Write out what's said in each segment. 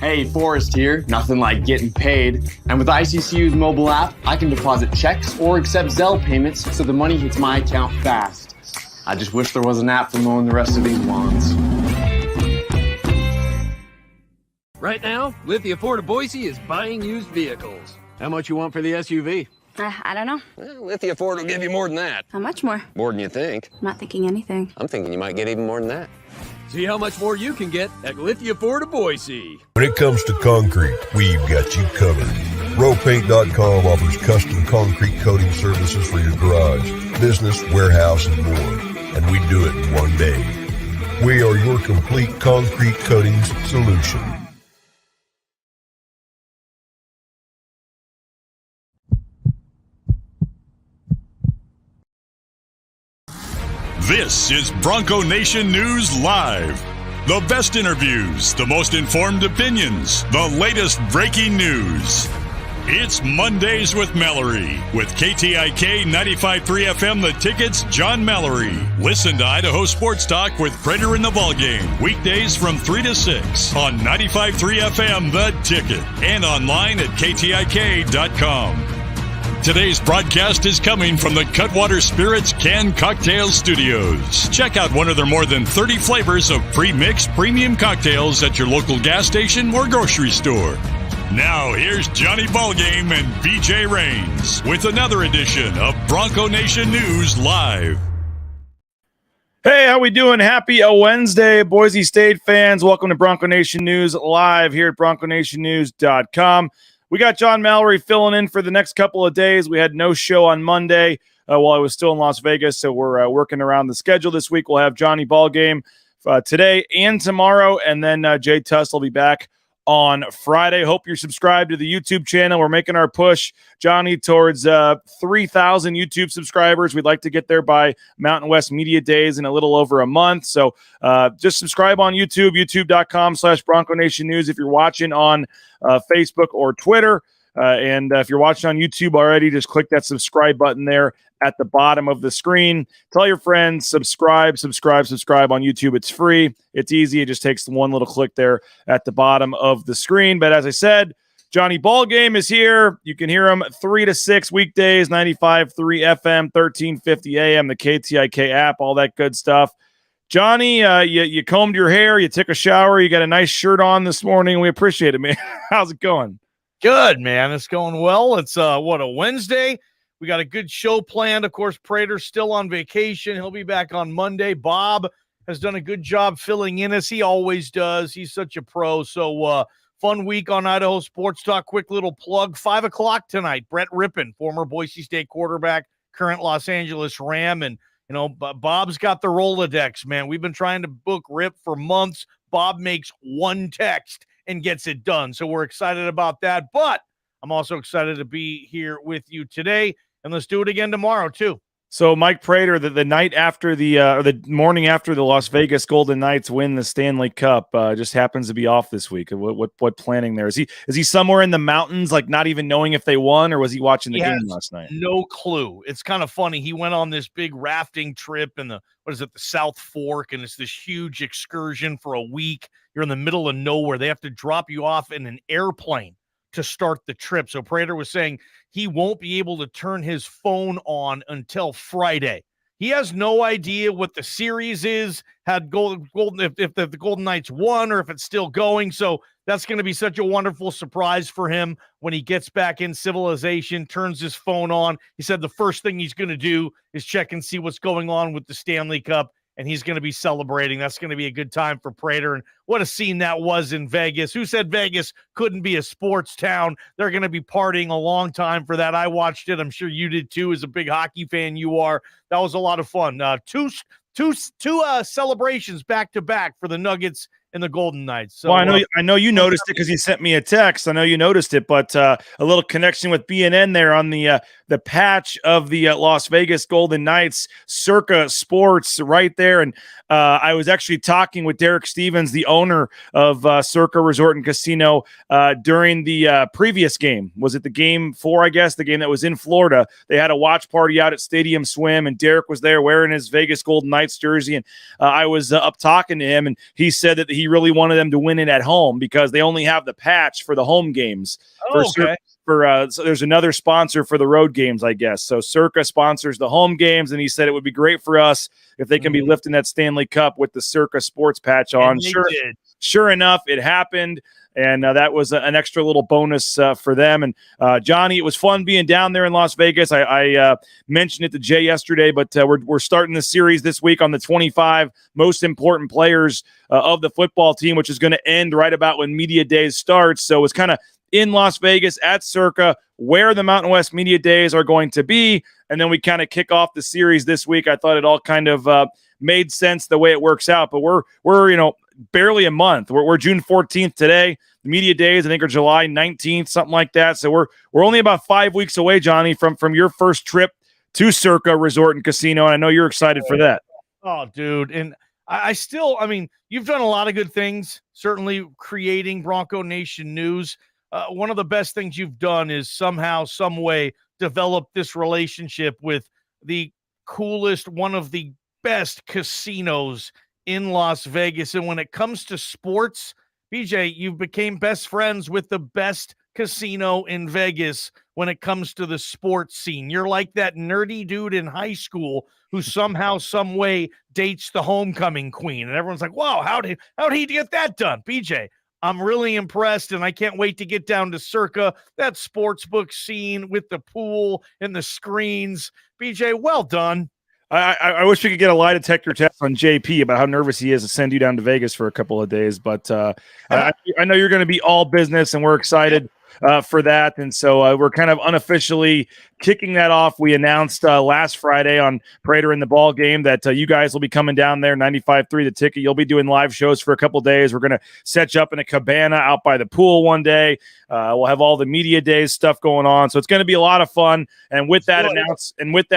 Hey, Forrest here. Nothing like getting paid. And with ICCU's mobile app, I can deposit checks or accept Zelle payments so the money hits my account fast. I just wish there was an app for mowing the rest of these lawns. Right now, Lithia Ford of Boise is buying used vehicles. How much you want for the SUV? I don't know. Well, Lithia Ford will give you more than that. How much more? More than you think. I'm not thinking anything. I'm thinking you might get even more than that. See how much more you can get at Lithia Ford of Boise. When it comes to concrete, we've got you covered. Rowpaint.com offers custom concrete coating services for your garage, business, warehouse, and more. And we do it in one day. We are your complete concrete coatings solution. This is Bronco Nation News Live. The best interviews, the most informed opinions, the latest breaking news. It's Mondays with Mallory with KTIK 95.3 FM The Ticket's John Mallory. Listen to Idaho Sports Talk with Prater in the Ballgame. Weekdays from 3 to 6 on 95.3 FM The Ticket and online at KTIK.com. Today's broadcast is coming from the Cutwater Spirits Canned Cocktail Studios. Check out one of their more than 30 flavors of pre-mixed premium cocktails at your local gas station or grocery store. Now, here's Johnny Ballgame and BJ Rains with another edition of Bronco Nation News Live. Hey, how we doing? Happy Wednesday, Boise State fans. Welcome to Bronco Nation News Live here at bronconationnews.com. We got John Mallory filling in for the next couple of days. We had no show on Monday while I was still in Las Vegas, so we're working around the schedule this week. We'll have Johnny Ballgame today and tomorrow, and then Jay Tuss will be back on Friday. Hope you're subscribed to the YouTube channel. We're making our push, Johnny, towards 3,000 YouTube subscribers. We'd like to get there by Mountain West Media Days in a little over a month. So just subscribe on YouTube, youtube.com/Bronco Nation News if you're watching on Facebook or Twitter. And if you're watching on YouTube already, just click that subscribe button there at the bottom of the screen. Tell your friends, subscribe on YouTube. It's free. It's easy. It just takes one little click there at the bottom of the screen. But as I said, Johnny Ballgame is here. You can hear him 3 to 6 weekdays, 95.3 FM, 1350 AM, the KTIK app, all that good stuff. Johnny, you combed your hair, you took a shower, you got a nice shirt on this morning. We appreciate it, man. How's it going? Good, man. It's going well. It's a Wednesday. We got a good show planned. Of course, Prater's still on vacation. He'll be back on Monday. Bob has done a good job filling in as he always does. He's such a pro. So fun week on Idaho Sports Talk. Quick little plug, 5 o'clock tonight. Brett Rippon, former Boise State quarterback, current Los Angeles Ram. And, you know, Bob's got the Rolodex, man. We've been trying to book Rip for months. Bob makes one text and gets it done. So we're excited about that. But I'm also excited to be here with you today. And let's do it again tomorrow, too. So Mike Prater, the night after or the morning after the Las Vegas Golden Knights win the Stanley Cup, just happens to be off this week. What planning there? Is he somewhere in the mountains, like not even knowing if they won, or was he watching the game last night? No clue. It's kind of funny. He went on this big rafting trip in the South Fork, and it's this huge excursion for a week. You're in the middle of nowhere. They have to drop you off in an airplane to start the trip. So Prater was saying he won't be able to turn his phone on until Friday. He has no idea what the series is, if the Golden Knights won or if it's still going. So that's going to be such a wonderful surprise for him when he gets back in civilization, turns his phone on. He said the first thing he's going to do is check and see what's going on with the Stanley Cup, and he's going to be celebrating. That's going to be a good time for Prater. And what a scene that was in Vegas. Who said Vegas couldn't be a sports town? They're going to be partying a long time for that. I watched it. I'm sure you did too. As a big hockey fan you are. That was a lot of fun. Two celebrations back to back for the Nuggets and the Golden Knights. So, well, I know you noticed it because you sent me a text. I know you noticed it, but a little connection with BNN there on the the patch of the Las Vegas Golden Knights, Circa Sports right there. And I was actually talking with Derek Stevens, the owner of Circa Resort and Casino, during the previous game. Was it the game 4, I guess, the game that was in Florida? They had a watch party out at Stadium Swim, and Derek was there wearing his Vegas Golden Knights jersey. And I was up talking to him, and he said that he really wanted them to win it at home because they only have the patch for the home games. So there's another sponsor for the road games, I guess. So Circa sponsors the home games, and he said it would be great for us if they can be lifting that Stanley Cup with the Circa Sports patch on. Sure enough, it happened, and that was an extra little bonus for them. And Johnny, it was fun being down there in Las Vegas. I mentioned it to Jay yesterday, but we're starting the series this week on the 25 most important players of the football team, which is going to end right about when Media Days starts. So it's kind of in Las Vegas at Circa, where the Mountain West Media Days are going to be, and then we kind of kick off the series this week. I thought it all kind of made sense the way it works out, but we're barely a month. We're June 14th today. The Media Days, I think, are July 19th, something like that. So we're only about 5 weeks away, Johnny, from your first trip to Circa Resort and Casino, and I know you're excited for that. Oh, dude, and I mean, you've done a lot of good things, certainly creating Bronco Nation News. One of the best things you've done is somehow, some way, develop this relationship with the coolest, one of the best casinos in Las Vegas. And when it comes to sports, BJ, you've became best friends with the best casino in Vegas when it comes to the sports scene. You're like that nerdy dude in high school who somehow, some way dates the homecoming queen. And everyone's like, wow, how'd he get that done? BJ, I'm really impressed, and I can't wait to get down to Circa, that sports book scene with the pool and the screens. BJ, well done. I wish we could get a lie detector test on JP about how nervous he is to send you down to Vegas for a couple of days. But I know you're going to be all business, and we're excited for that. And so we're kind of unofficially kicking that off. We announced last Friday on Prater in the Ball Game that you guys will be coming down there, 95.3 The Ticket. You'll be doing live shows for a couple of days. We're going to set you up in a cabana out by the pool one day. We'll have all the Media Days stuff going on. So it's going to be a lot of fun. And with that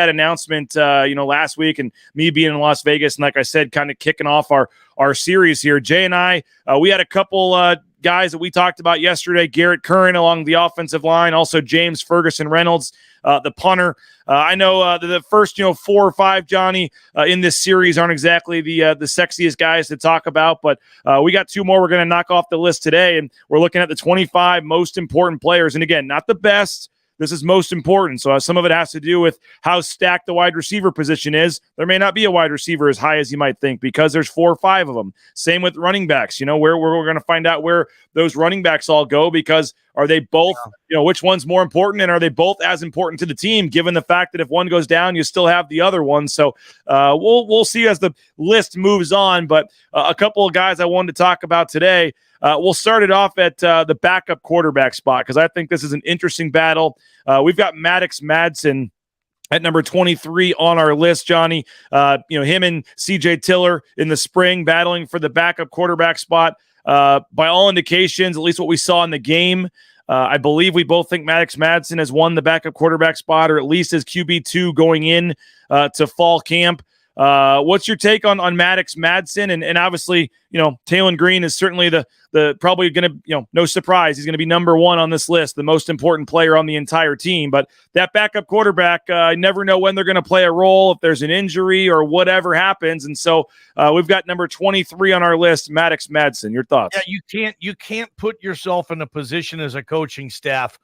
announcement, last week and me being in Las Vegas, and like I said, kind of kicking off our series here, Jay and I, we had a couple guys that we talked about yesterday, Garrett Curran along the offensive line, also James Ferguson Reynolds, the punter. I know the first 4 or 5, Johnny, in this series aren't exactly the sexiest guys to talk about, but we got 2 more we're going to knock off the list today, and we're looking at the 25 most important players. And again, not the best. This is most important. So some of it has to do with how stacked the wide receiver position is. There may not be a wide receiver as high as you might think because there's 4 or 5 of them. Same with running backs. Where we're going to find out where those running backs all go because are they both, which one's more important, and are they both as important to the team given the fact that if one goes down, you still have the other one. So we'll see as the list moves on. But a couple of guys I wanted to talk about today. We'll start it off at the backup quarterback spot because I think this is an interesting battle. We've got Maddox Madsen at number 23 on our list, Johnny. Him and CJ Tiller in the spring battling for the backup quarterback spot. By all indications, at least what we saw in the game, I believe we both think Maddox Madsen has won the backup quarterback spot, or at least as QB2 going in to fall camp. What's your take on Maddox Madsen? And obviously, Taylon Green is certainly the probably going to, no surprise, he's going to be number 1 on this list, the most important player on the entire team. But that backup quarterback, I never know when they're going to play a role, if there's an injury or whatever happens. And so we've got number 23 on our list, Maddox Madsen. Your thoughts? Yeah, you can't put yourself in a position as a coaching staff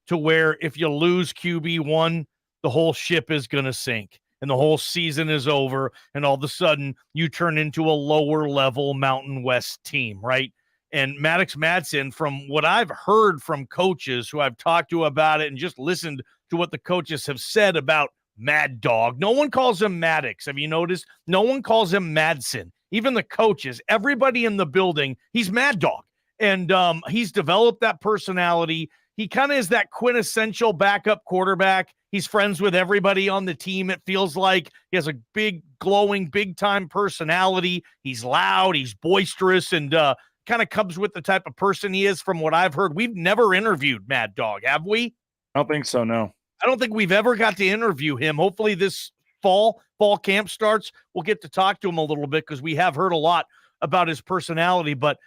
to where if you lose QB1, the whole ship is going to sink. And the whole season is over, and all of a sudden you turn into a lower level Mountain West team, right? And Maddox Madsen, from what I've heard from coaches who I've talked to about it and just listened to what the coaches have said about Mad Dog, no one calls him Maddox. Have you noticed? No one calls him Madsen. Even the coaches, everybody in the building, he's Mad Dog. And he's developed that personality. He kind of is that quintessential backup quarterback. He's friends with everybody on the team. It feels like he has a big, glowing, big-time personality. He's loud. He's boisterous, and kind of comes with the type of person he is from what I've heard. We've never interviewed Mad Dog, have we? I don't think so, no. I don't think we've ever got to interview him. Hopefully this fall camp starts, we'll get to talk to him a little bit because we have heard a lot about his personality. But,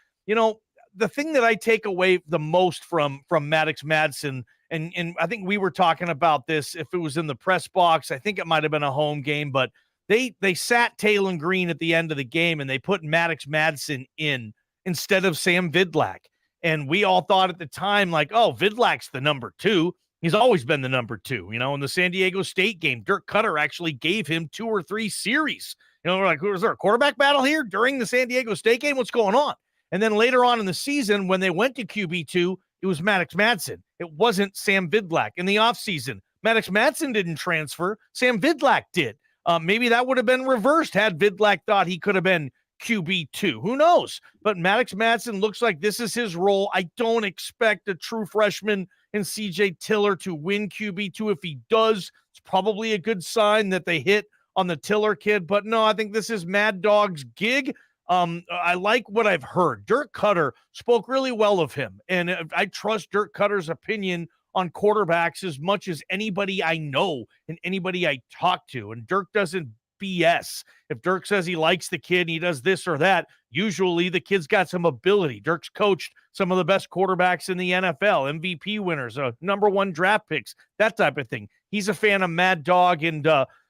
the thing that I take away the most from Maddox Madsen, and I think we were talking about this if it was in the press box, I think it might have been a home game, but they sat Taylon Green at the end of the game and they put Maddox Madsen in instead of Sam Vidlak. And we all thought at the time, like, oh, Vidlak's the number 2. He's always been the number 2. In the San Diego State game, Dirk Cutter actually gave him 2 or 3 series. We're like, was there a quarterback battle here during the San Diego State game? What's going on? And then later on in the season, when they went to QB2, it was Maddox Madsen. It wasn't Sam Vidlak. In the offseason, Maddox Madsen didn't transfer. Sam Vidlak did. Maybe that would have been reversed had Vidlak thought he could have been QB2. Who knows? But Maddox Madsen looks like this is his role. I don't expect a true freshman in CJ Tiller to win QB2. If he does, it's probably a good sign that they hit on the Tiller kid. But no, I think this is Mad Dog's gig. I like what I've heard. Dirk Cutter spoke really well of him, and I trust Dirk Cutter's opinion on quarterbacks as much as anybody I know and anybody I talk to. And Dirk doesn't BS. If Dirk says he likes the kid and he does this or that, usually the kid's got some ability. Dirk's coached some of the best quarterbacks in the NFL, MVP winners, number 1 draft picks, that type of thing. He's a fan of Mad Dog, and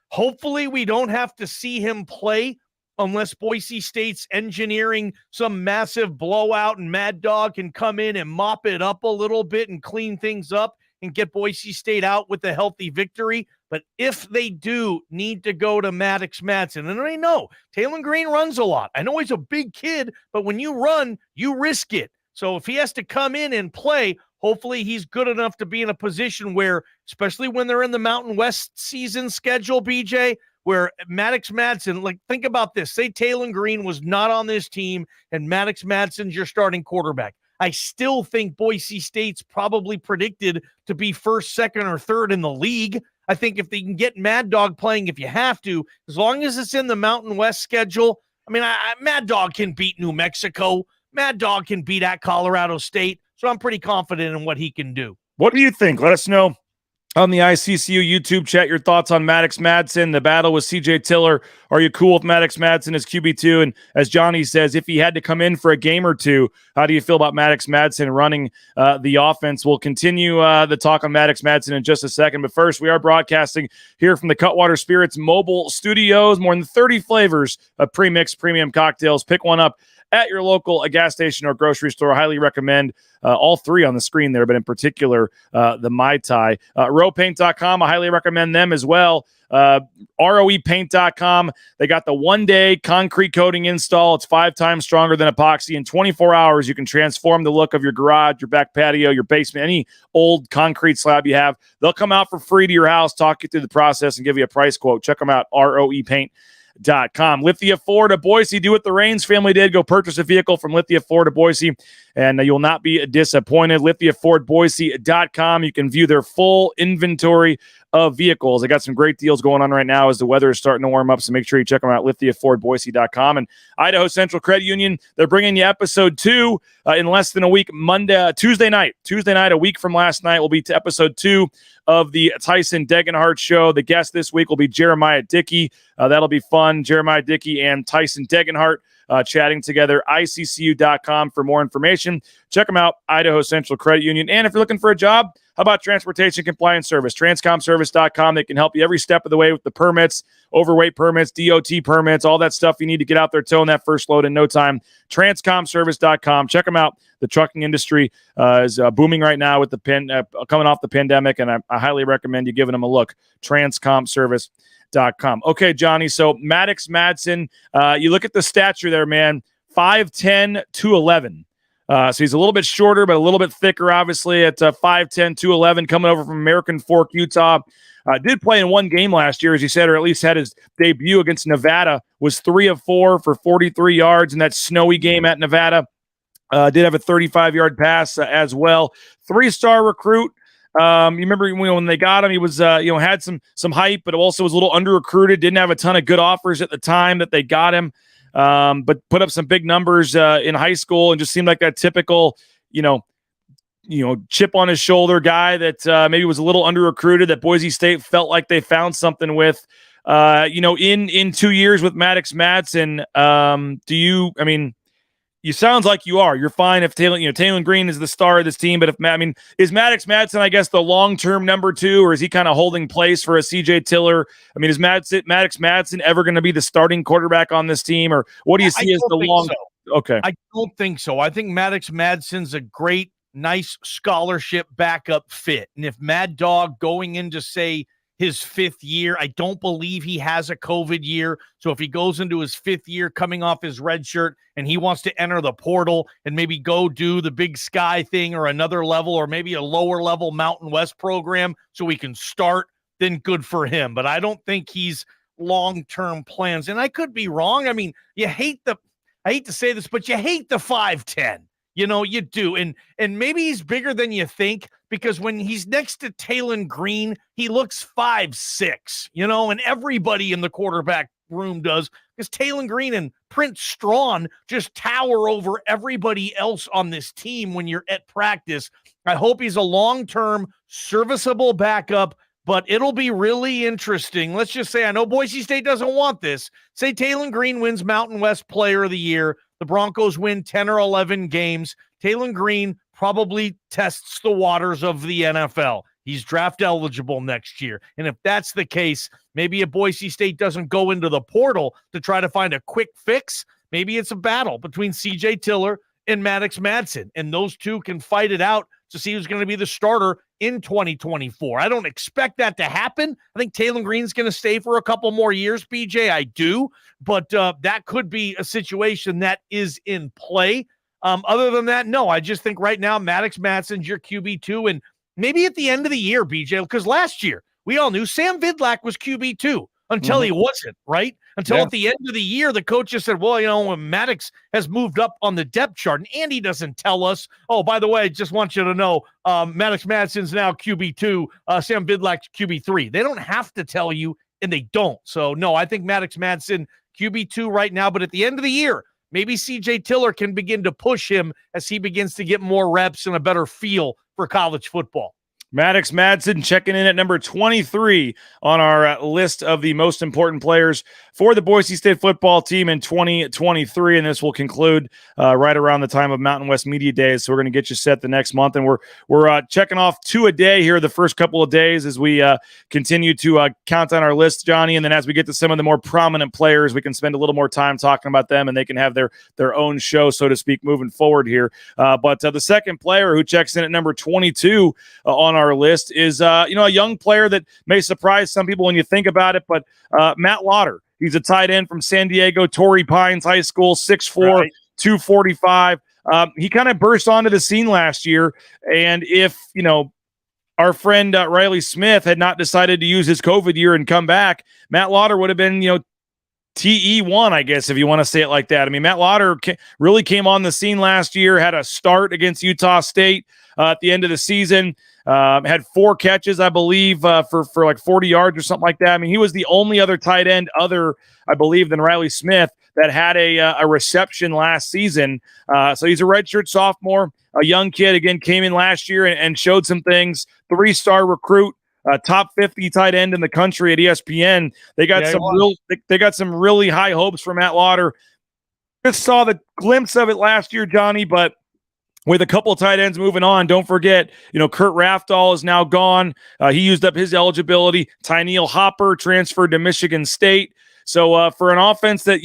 hopefully we don't have to see him play unless Boise State's engineering some massive blowout and Mad Dog can come in and mop it up a little bit and clean things up and get Boise State out with a healthy victory. But if they do need to go to Maddox Madsen, and I know Taylon Green runs a lot. I know he's a big kid, but when you run, you risk it. So if he has to come in and play, hopefully he's good enough to be in a position where, especially when they're in the Mountain West season schedule, BJ, where Maddox Madsen, like, think about this. Say Taylon Green was not on this team and Maddox Madsen's your starting quarterback. I still think Boise State's probably predicted to be first, second, or third in the league. I think if they can get Mad Dog playing, if you have to, as long as it's in the Mountain West schedule, I mean, Mad Dog can beat New Mexico. Mad Dog can beat at Colorado State. So I'm pretty confident in what he can do. What do you think? Let us know on the ICCU YouTube chat your thoughts on Maddox Madsen, the battle with CJ Tiller. Are you cool with Maddox Madsen as QB2? And as Johnny says, if he had to come in for a game or two, how do you feel about Maddox Madsen running the offense? We'll continue the talk on Maddox Madsen in just a second. But first, we are broadcasting here from the Cutwater Spirits mobile studios. More than 30 flavors of pre-mixed premium cocktails. Pick one up at your local gas station or grocery store. I highly recommend all 3 on the screen there, but in particular, the Mai Tai. Ropaint.com, I highly recommend them as well. ROEpaint.com, they got the 1-day concrete coating install. It's 5 times stronger than epoxy. In 24 hours, you can transform the look of your garage, your back patio, your basement, any old concrete slab you have. They'll come out for free to your house, talk you through the process, and give you a price quote. Check them out, ROEpaint.com. Lithia Ford of Boise, do what the Raines family did. Go purchase a vehicle from Lithia Ford of Boise, and you'll not be disappointed. LithiaFordBoise.com. You can view their full inventory of vehicles. They got some great deals going on right now as the weather is starting to warm up, so make sure you check them out, LithiaFordBoise.com. And Idaho Central Credit Union, they're bringing you episode 2 in less than a week, Tuesday night, a week from last night, will be to episode 2 of the Tyson Degenhart Show. The guest this week will be Jeremiah Dickey. That'll be fun. Jeremiah Dickey and Tyson Degenhart chatting together. ICCU.com for more information. Check them out, Idaho Central Credit Union. And if you're looking for a job, how about Transportation Compliance Service? Transcomservice.com. They can help you every step of the way with the permits, overweight permits, DOT permits, all that stuff you need to get out there towing that first load in no time. Transcomservice.com. Check them out. The trucking industry is booming right now with the coming off the pandemic, and I highly recommend you giving them a look. Transcomservice.com. Okay, Johnny, so Maddox Madsen, you look at the stature there, man, 5'10", 211. So he's a little bit shorter, but a little bit thicker, obviously, at 5'10", 211, coming over from American Fork, Utah. Did play in one game last year, as you said, or at least had his debut against Nevada, was 3 of 4 for 43 yards in that snowy game at Nevada. Did have a 35-yard pass as well. 3-star recruit. You remember when they got him, he was, had some hype, but also was a little under-recruited, didn't have a ton of good offers at the time that they got him. But put up some big numbers in high school and just seemed like that typical, chip on his shoulder guy that maybe was a little under recruited that Boise State felt like they found something with. In 2 years with Maddox Madsen, you sounds like you're fine if Taylor Green is the star of this team, but is Maddox Madsen, I guess, the long-term number 2, or is he kind of holding place for a CJ Tiller? Is Maddox Madsen ever going to be the starting quarterback on this team, or what do you see as the long? So. Okay. I don't think so. I think Maddox Madsen's a great, nice scholarship backup fit. And if Mad Dog going into, say, his 5th year, I don't believe he has a COVID year. So if he goes into his 5th year coming off his red shirt and he wants to enter the portal and maybe go do the Big Sky thing or another level or maybe a lower level Mountain West program so he can start, then good for him. But I don't think he's long-term plans. And I could be wrong. I hate to say this, but you hate the 5'10". You do. And maybe he's bigger than you think, because when he's next to Taylor Green, he looks 5'6", and everybody in the quarterback room does, because Taylor Green and Prince Strawn just tower over everybody else on this team when you're at practice. I hope he's a long-term serviceable backup, but it'll be really interesting. Let's just say, I know Boise State doesn't want this. Say Taylor Green wins Mountain West Player of the Year. The Broncos win 10 or 11 games. Taylor Green probably tests the waters of the NFL. He's draft eligible next year. And if that's the case, maybe if Boise State doesn't go into the portal to try to find a quick fix, maybe it's a battle between CJ Tiller and Maddox Madsen, and those two can fight it out to see who's going to be the starter in 2024. I don't expect that to happen. I think Taylor Green's going to stay for a couple more years, BJ. I do, but that could be a situation that is in play. Other than that, no, I just think right now Maddox Madsen's your QB2, and maybe at the end of the year, BJ, because last year we all knew Sam Vidlac was QB2 until he wasn't, right? Until at the end of the year, the coach just said, well, when Maddox has moved up on the depth chart, and Andy doesn't tell us, oh, by the way, I just want you to know, Maddox Madsen's now QB2, Sam Vidlac's QB3. They don't have to tell you, and they don't. So, no, I think Maddox Madsen, QB2 right now, but at the end of the year, maybe CJ Tiller can begin to push him as he begins to get more reps and a better feel for college football. Maddox Madsen checking in at number 23 on our list of the most important players for the Boise State football team in 2023, and this will conclude right around the time of Mountain West Media Days, so we're going to get you set the next month, and we're checking off 2 a day here the first couple of days as we continue to count on our list, Johnny, and then as we get to some of the more prominent players, we can spend a little more time talking about them, and they can have their own show, so to speak, moving forward here. But the second player who checks in at number 22 on our list is a young player that may surprise some people when you think about it, but Matt Lauder. He's a tight end from San Diego, Torrey Pines High School, 6'4", right. 245. He kind of burst onto the scene last year, and if our friend Riley Smith had not decided to use his COVID year and come back, Matt Lauder would have been TE1, I guess, if you want to say it like that. Matt Lauder really came on the scene last year, had a start against Utah State at the end of the season, had 4 catches, I believe, for like 40 yards or something like that. He was the only other tight end I believe, than Riley Smith that had a reception last season. So he's a redshirt sophomore, a young kid, again, came in last year and showed some things. 3-star recruit. Top 50 tight end in the country at ESPN. They got they got some really high hopes for Matt Lauder. Just saw the glimpse of it last year, Johnny, but with a couple of tight ends moving on, don't forget, Kurt Rafdal is now gone. He used up his eligibility. Tyneil Hopper transferred to Michigan State. So for an offense that,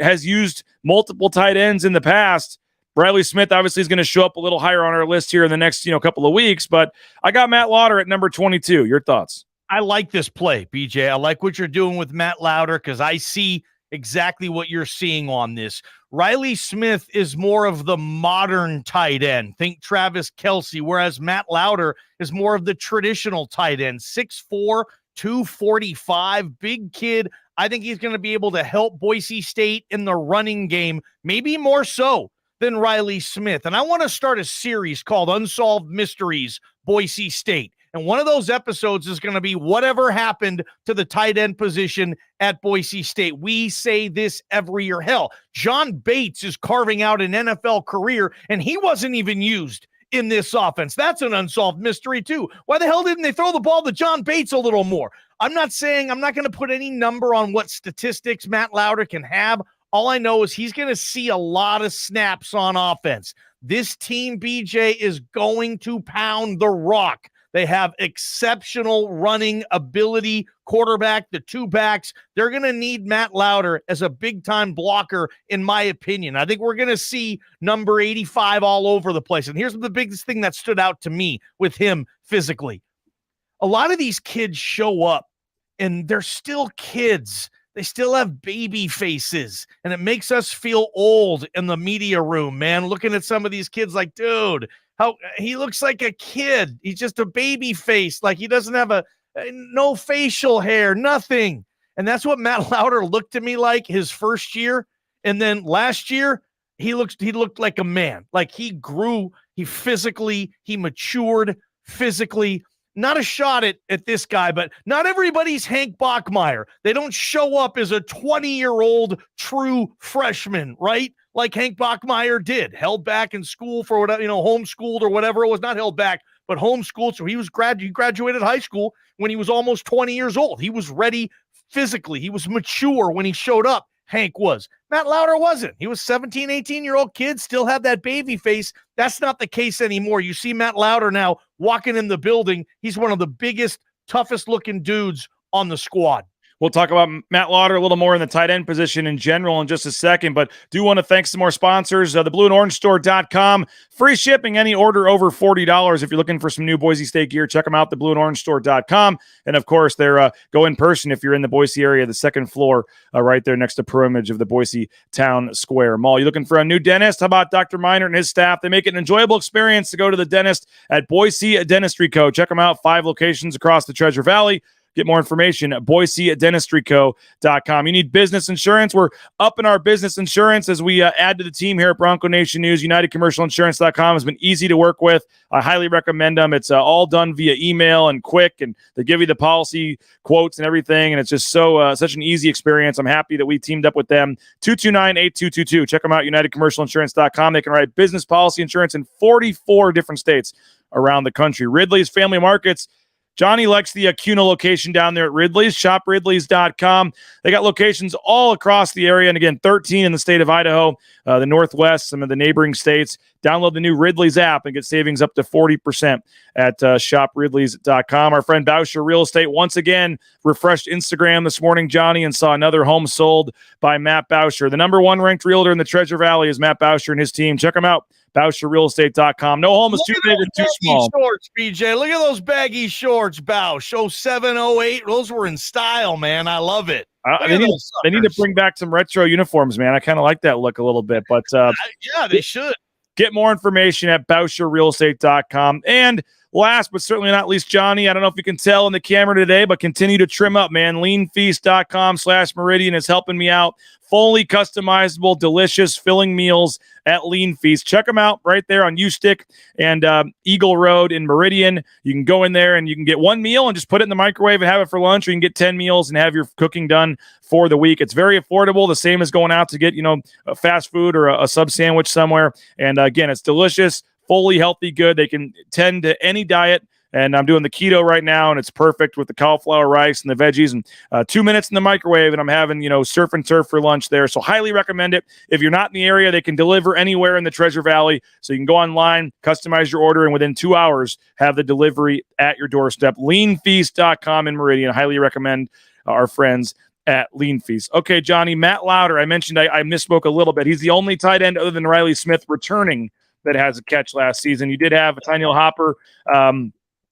has used multiple tight ends in the past, Riley Smith obviously is going to show up a little higher on our list here in the next, couple of weeks, but I got Matt Lauder at number 22. Your thoughts? I like this play, BJ. I like what you're doing with Matt Lauder because I see exactly what you're seeing on this. Riley Smith is more of the modern tight end. Think Travis Kelce, whereas Matt Lauder is more of the traditional tight end. 6'4", 245, big kid. I think he's going to be able to help Boise State in the running game, maybe more so than Riley Smith. And I want to start a series called Unsolved Mysteries, Boise State. And one of those episodes is going to be whatever happened to the tight end position at Boise State. We say this every year. Hell, John Bates is carving out an NFL career, and he wasn't even used in this offense? That's an unsolved mystery too. Why the hell didn't they throw the ball to John Bates a little more? I'm not going to put any number on what statistics Matt Lauder can have. All I know is he's going to see a lot of snaps on offense. This team, BJ, is going to pound the rock. They have exceptional running ability, quarterback, the two backs. They're going to need Matt Lauder as a big-time blocker, in my opinion. I think we're going to see number 85 all over the place. And here's the biggest thing that stood out to me with him physically. A lot of these kids show up, and they're still kids. They still have baby faces, and it makes us feel old in the media room, man, looking at some of these kids like, dude, how he looks like a kid. He's just a baby face. Like he doesn't have no facial hair, nothing. And that's what Matt Lauder looked to me like his first year. And then last year, he looked like a man. Like he grew, he matured physically. Not a shot at this guy, but not everybody's Hank Bachmeier. They don't show up as a 20-year-old true freshman, right? Like Hank Bachmeier did, held back in school for whatever, homeschooled or whatever it was, not held back, but homeschooled. So he graduated high school when he was almost 20 years old. He was ready physically. He was mature when he showed up. Hank was. Matt Lauder wasn't. He was 17, 18-year-old kid, still had that baby face. That's not the case anymore. You see Matt Lauder now walking in the building. He's one of the biggest, toughest-looking dudes on the squad. We'll talk about Matt Lauder a little more in the tight end position in general in just a second, but do want to thank some more sponsors. The blueandorangestore.com. Free shipping, any order over $40. If you're looking for some new Boise State gear, check them out, theblueandorangestore.com. And, of course, they're go in person if you're in the Boise area, the second floor right there next to Pyramid of the Boise Town Square Mall. You looking for a new dentist? How about Dr. Miner and his staff? They make it an enjoyable experience to go to the dentist at Boise Dentistry Co. Check them out, 5 locations across the Treasure Valley. Get more information at BoiseDentistryCo.com. You need business insurance? We're upping our business insurance as we add to the team here at Bronco Nation News. UnitedCommercialInsurance.com has been easy to work with. I highly recommend them. It's all done via email and quick, and they give you the policy quotes and everything, and it's just such an easy experience. I'm happy that we teamed up with them. 229-8222. Check them out, UnitedCommercialInsurance.com. They can write business policy insurance in 44 different states around the country. Ridley's Family Markets. Johnny likes the Acuna location down there at Ridley's. ShopRidleys.com. They got locations all across the area, and again, 13 in the state of Idaho, the Northwest, some of the neighboring states. Download the new Ridley's app and get savings up to 40% at ShopRidleys.com. Our friend Bauscher Real Estate once again refreshed Instagram this morning, Johnny, and saw another home sold by Matt Bauscher. The number 1 ranked realtor in the Treasure Valley is Matt Bauscher and his team. Check them out. BauscherRealEstate.com. No home is too big and too small. Shorts, BJ. Look at those baggy shorts, Bausch. 07, 08. Those were in style, man. I love it. They need to bring back some retro uniforms, man. I kind of like that look a little bit. But yeah, they should. Get more information at BauscherRealEstate.com. And last but certainly not least, Johnny, I don't know if you can tell in the camera today, but continue to trim up, man. LeanFeast.com/Meridian is helping me out. Fully customizable, delicious, filling meals at Lean Feast. Check them out right there on U-Stick and Eagle Road in Meridian. You can go in there and you can get 1 meal and just put it in the microwave and have it for lunch, or you can get 10 meals and have your cooking done for the week. It's very affordable, the same as going out to get, a fast food or a sub sandwich somewhere. And again, it's delicious, fully healthy, good. They can tend to any diet. And I'm doing the keto right now, and it's perfect with the cauliflower rice and the veggies, and 2 minutes in the microwave, and I'm having, surf and turf for lunch there. So highly recommend it. If you're not in the area, they can deliver anywhere in the Treasure Valley. So you can go online, customize your order, and within 2 hours, have the delivery at your doorstep. LeanFeast.com in Meridian. Highly recommend our friends at Lean Feast. Okay, Johnny, Matt Lauder, I mentioned I misspoke a little bit. He's the only tight end other than Riley Smith returning that has a catch last season. You did have Tyneil Hopper,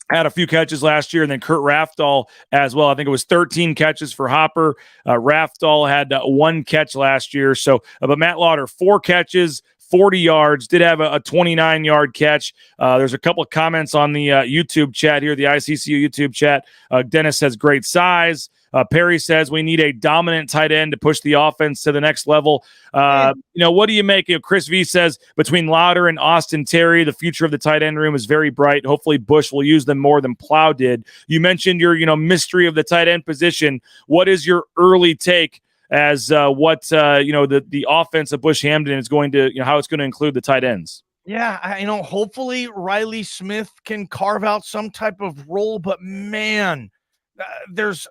had a few catches last year, and then Kurt Rafdal as well. I think it was 13 catches for Hopper. Rafdal had 1 catch last year. So, but Matt Lauder, 4 catches, 40 yards, did have a 29-yard catch. There's a couple of comments on the YouTube chat here, the ICCU YouTube chat. Dennis says great size. Perry says we need a dominant tight end to push the offense to the next level. What do you make? Chris V says between Lauder and Austin Terry, the future of the tight end room is very bright. Hopefully Bush will use them more than Plow did. You mentioned your, mystery of the tight end position. What is your early take as the offense of Bush Hamden is going to, how it's going to include the tight ends? Yeah, hopefully Riley Smith can carve out some type of role, but man, there's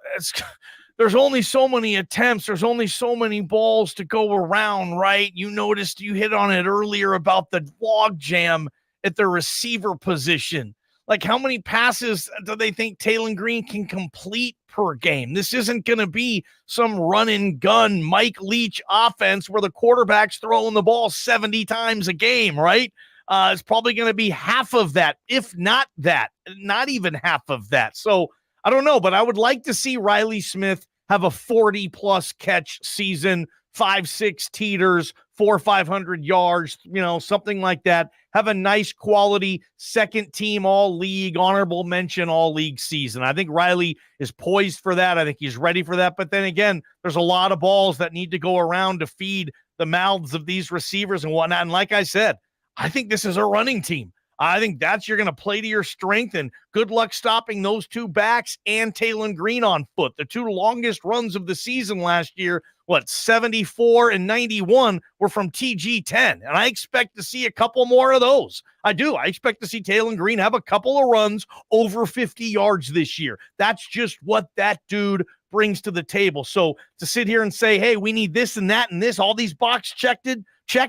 only so many attempts. There's only so many balls to go around, right? You noticed, you hit on it earlier about the log jam at the receiver position. Like, how many passes do they think Taylon Green can complete per game? This isn't going to be some run and gun Mike Leach offense where the quarterback's throwing the ball 70 times a game, right? It's probably going to be half of that, if not that, not even half of that. So I don't know, but I would like to see Riley Smith have a 40-plus catch season, 5-6 teeters, 400-500 yards, something like that. Have a nice quality second team all-league, honorable mention all-league season. I think Riley is poised for that. I think he's ready for that. But then again, there's a lot of balls that need to go around to feed the mouths of these receivers and whatnot. And like I said, I think this is a running team. I think you're going to play to your strength, and good luck stopping those two backs and Taylon Green on foot. The two longest runs of the season last year, 74 and 91 were from TG10. And I expect to see a couple more of those. I do. I expect to see Taylon Green have a couple of runs over 50 yards this year. That's just what that dude brings to the table. So to sit here and say, hey, we need this and that and this, all these box checked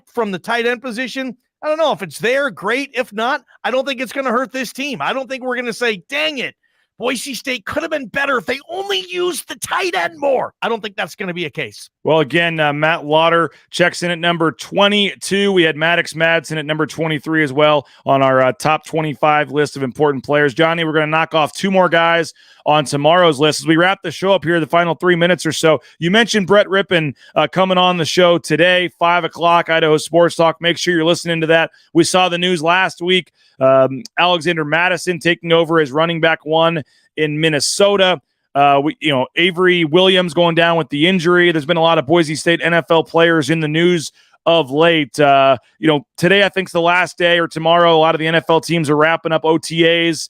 from the tight end position, I don't know. If it's there, great. If not, I don't think it's going to hurt this team. I don't think we're going to say, dang it, Boise State could have been better if they only used the tight end more. I don't think that's going to be a case. Well, again, Matt Lauder checks in at number 22. We had Maddox Madsen at number 23 as well on our top 25 list of important players. Johnny, we're going to knock off two more guys on tomorrow's list as we wrap the show up here, the final 3 minutes or so. You mentioned Brett Rippon coming on the show today, 5 o'clock, Idaho Sports Talk. Make sure you're listening to that. We saw the news last week. Alexander Madison taking over as running back one in Minnesota. Avery Williams going down with the injury. There's been a lot of Boise State NFL players in the news of late. Today I think is the last day, or tomorrow. A lot of the NFL teams are wrapping up OTAs,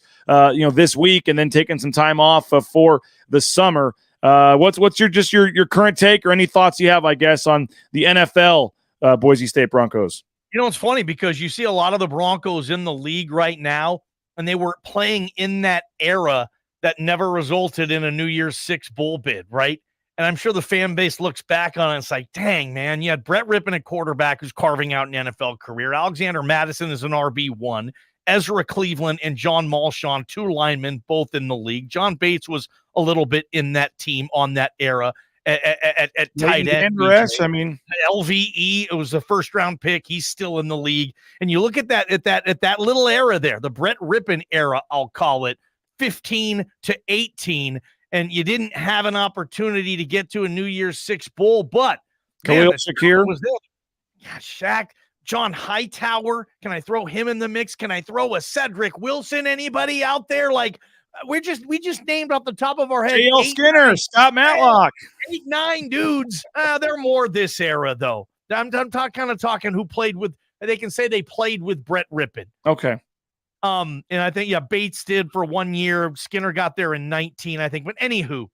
this week, and then taking some time off for the summer. What's your current take, or any thoughts you have, I guess, on the NFL Boise State Broncos? It's funny because you see a lot of the Broncos in the league right now, and they were playing in that era that never resulted in a New Year's Six bowl bid, right? And I'm sure the fan base looks back on it and it's like, dang, man, you had Brett Rippon, a quarterback who's carving out an NFL career. Alexander Madison is an RB1. Ezra Cleveland and John Malshon, two linemen, both in the league. John Bates was a little bit in that team on that era at tight end. LVE, it was a first-round pick. He's still in the league. And you look at that little era there, the Brett Rippon era, I'll call it, 15 to 18, and you didn't have an opportunity to get to a New Year's Six bowl, but Khalil Shakir was there. Yeah, Shaq, John Hightower. Can I throw him in the mix? Can I throw a Cedric Wilson? Anybody out there? Like, we just named off the top of our head. J.L. Skinner, Scott Matlock. 8-9 dudes. They're more this era, though. I'm talking who played with, they can say they played with Brett Rippon. Okay. And I think, Bates did for 1 year. Skinner got there in 19, I think. But anywho,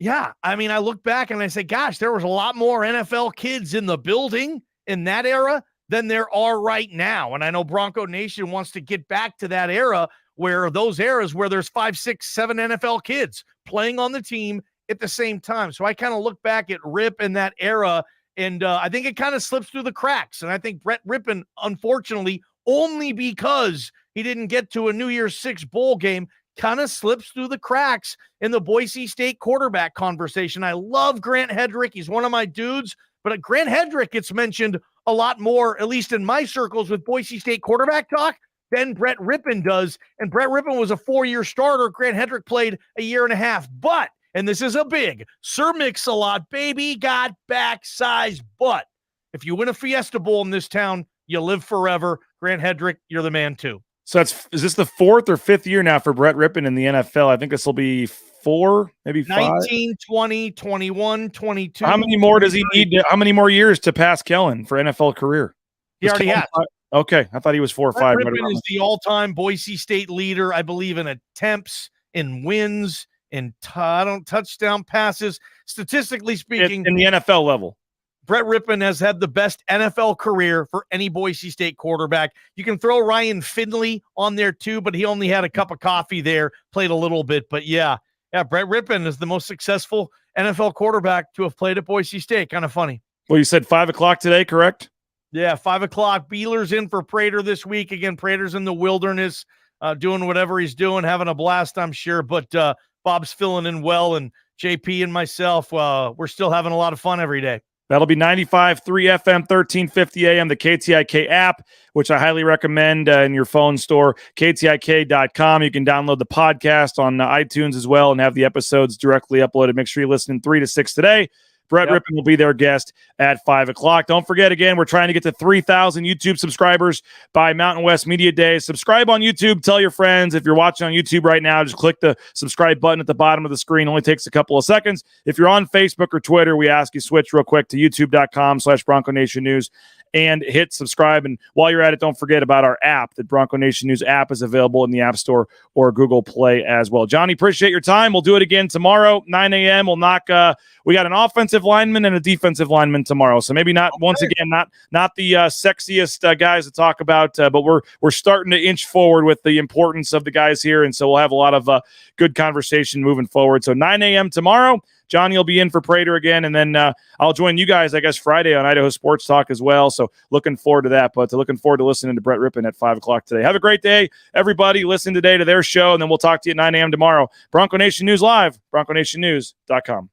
I look back and I say, gosh, there was a lot more NFL kids in the building in that era than there are right now. And I know Bronco Nation wants to get back to that era where there's 5, 6, 7 NFL kids playing on the team at the same time. So I kind of look back at Rip in that era, and I think it kind of slips through the cracks. And I think Brett Rippon, unfortunately, only because he didn't get to a New Year's Six bowl game, kind of slips through the cracks in the Boise State quarterback conversation. I love Grant Hedrick. He's one of my dudes, but Grant Hedrick gets mentioned a lot more, at least in my circles with Boise State quarterback talk, than Brett Rippon does. And Brett Rippon was a 4-year starter. Grant Hedrick played a year and a half. But, and this is a big, Sir Mix-a-Lot, baby, got back-size butt. If you win a Fiesta Bowl in this town, you live forever. Grant Hedrick, you're the man too. So is this the 4th or 5th year now for Brett Rippon in the NFL? I think this will be 4, maybe 5. 19, 20, 21, 22. How many more does he need? How many more years to pass Kellen for NFL career? He already has. Okay, I thought he was 4 or 5. Brett Rippon is the all-time Boise State leader, I believe, in attempts, in wins, in touchdown passes. Statistically speaking, in the NFL level. Brett Rippon has had the best NFL career for any Boise State quarterback. You can throw Ryan Finley on there too, but he only had a cup of coffee there, played a little bit. But yeah, Brett Rippon is the most successful NFL quarterback to have played at Boise State. Kind of funny. Well, you said 5 o'clock today, correct? Yeah, 5 o'clock. Beeler's in for Prater this week. Again, Prater's in the wilderness, doing whatever he's doing, having a blast, I'm sure. But Bob's filling in well, and JP and myself, we're still having a lot of fun every day. That'll be 95.3 FM, 1350 AM, the KTIK app, which I highly recommend in your phone store, KTIK.com. You can download the podcast on iTunes as well and have the episodes directly uploaded. Make sure you listen 3 to 6 today. Brett Rippon will be their guest at 5 o'clock. Don't forget, again, we're trying to get to 3,000 YouTube subscribers by Mountain West Media Days. Subscribe on YouTube. Tell your friends. If you're watching on YouTube right now, just click the subscribe button at the bottom of the screen. It only takes a couple of seconds. If you're on Facebook or Twitter, we ask you switch real quick to youtube.com/Bronco Nation News and hit subscribe. And while you're at it, don't forget about our app. The Bronco Nation News app is available in the App Store or Google Play as well. Johnny, appreciate your time. We'll do it again tomorrow, 9 a.m. We'll knock we got an offensive lineman and a defensive lineman tomorrow. So maybe not, once again, not the sexiest guys to talk about, but we're starting to inch forward with the importance of the guys here. And so we'll have a lot of good conversation moving forward. So 9 a.m. tomorrow. Johnny will be in for Prater again, and then I'll join you guys, I guess, Friday on Idaho Sports Talk as well. So looking forward to that, but looking forward to listening to Brett Rippon at 5 o'clock today. Have a great day, everybody. Listen today to their show, and then we'll talk to you at 9 a.m. tomorrow. Bronco Nation News Live, BroncoNationNews.com.